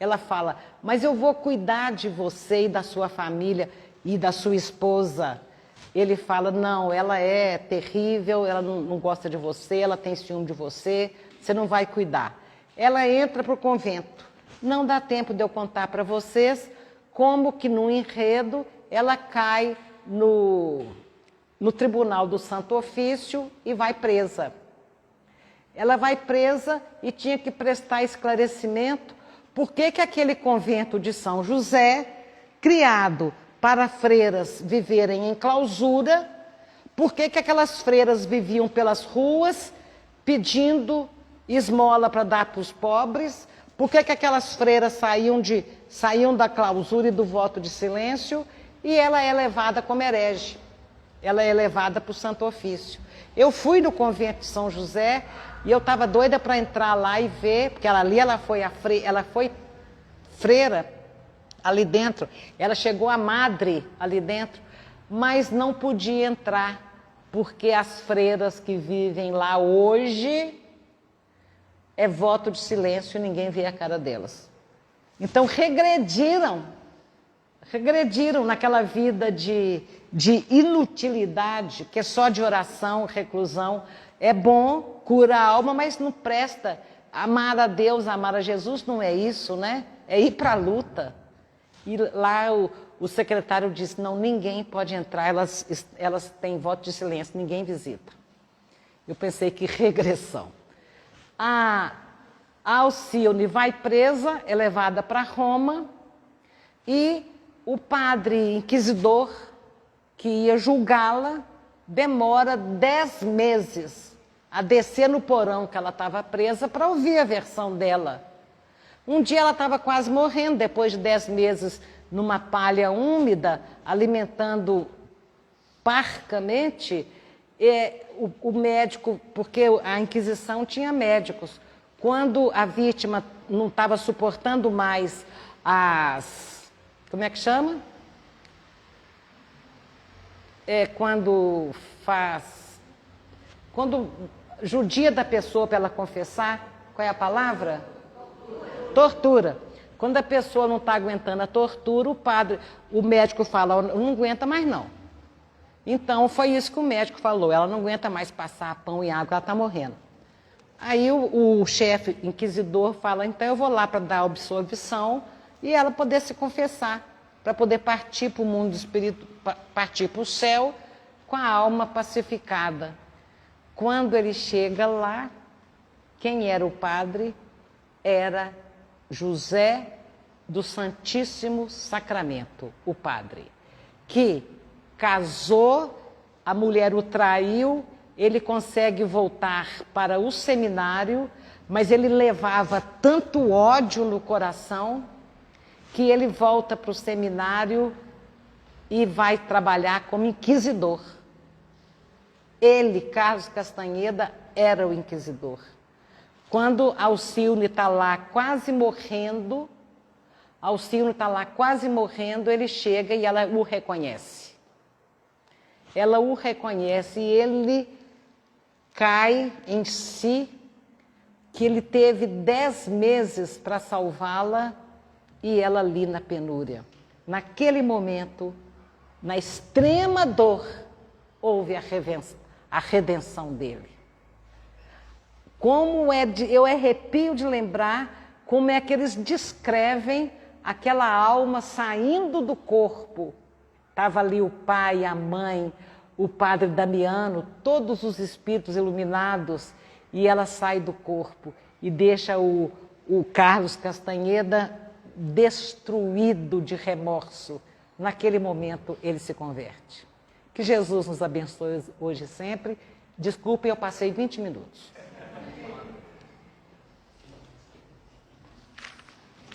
Ela fala, mas eu vou cuidar de você e da sua família e da sua esposa. Ele fala, não, ela é terrível, ela não gosta de você, ela tem ciúme de você, você não vai cuidar. Ela entra para o convento. Não dá tempo de eu contar para vocês como que no enredo ela cai no Tribunal do Santo Ofício e vai presa. Ela vai presa e tinha que prestar esclarecimento por que aquele convento de São José, criado para freiras viverem em clausura, por que aquelas freiras viviam pelas ruas pedindo esmola para dar para os pobres, por que aquelas freiras saíam da clausura e do voto de silêncio, e ela é levada como herege. Ela é levada para o Santo Ofício. Eu fui no convento de São José e eu estava doida para entrar lá e ver, porque ela foi freira ali dentro, ela chegou a madre ali dentro, mas não podia entrar, porque as freiras que vivem lá hoje é voto de silêncio e ninguém vê a cara delas. Então regrediram naquela vida de inutilidade, que é só de oração, reclusão. É bom, cura a alma, mas não presta. Amar a Deus, amar a Jesus não é isso, né? É ir para a luta. E lá o secretário disse, não, ninguém pode entrar, elas têm voto de silêncio, ninguém visita. Eu pensei que regressão. A Alcione vai presa, é levada para Roma, e o padre inquisidor que ia julgá-la demora 10 meses a descer no porão que ela estava presa para ouvir a versão dela. Um dia ela estava quase morrendo, depois de 10 meses numa palha úmida, alimentando parcamente. O médico, porque a Inquisição tinha médicos, quando a vítima não estava suportando mais como é que chama? Quando judia da pessoa para ela confessar, qual é a palavra? Tortura. Quando a pessoa não está aguentando a tortura, o médico fala, não aguenta mais não. Então foi isso que o médico falou, ela não aguenta mais passar pão e água, ela está morrendo. Aí o chefe inquisidor fala, então eu vou lá para dar a absolvição e ela poder se confessar, para poder partir para o mundo do espírito, partir para o céu com a alma pacificada. Quando ele chega lá, quem era o padre? Era José do Santíssimo Sacramento, o padre, que casou, a mulher o traiu, ele consegue voltar para o seminário, mas ele levava tanto ódio no coração que ele volta para o seminário e vai trabalhar como inquisidor. Ele, Carlos Castanheda, era o inquisidor. Quando Alcione está lá quase morrendo, ele chega e ela o reconhece. Ela o reconhece e ele cai em si, que ele teve 10 meses para salvá-la e ela ali na penúria. Naquele momento, na extrema dor, houve a redenção dele. Eu arrepio de lembrar como é que eles descrevem aquela alma saindo do corpo. Estava ali o pai, a mãe, o padre Damiano, todos os espíritos iluminados, e ela sai do corpo e deixa o Carlos Castanheda destruído de remorso. Naquele momento ele se converte. Que Jesus nos abençoe hoje e sempre. Desculpe, eu passei 20 minutos.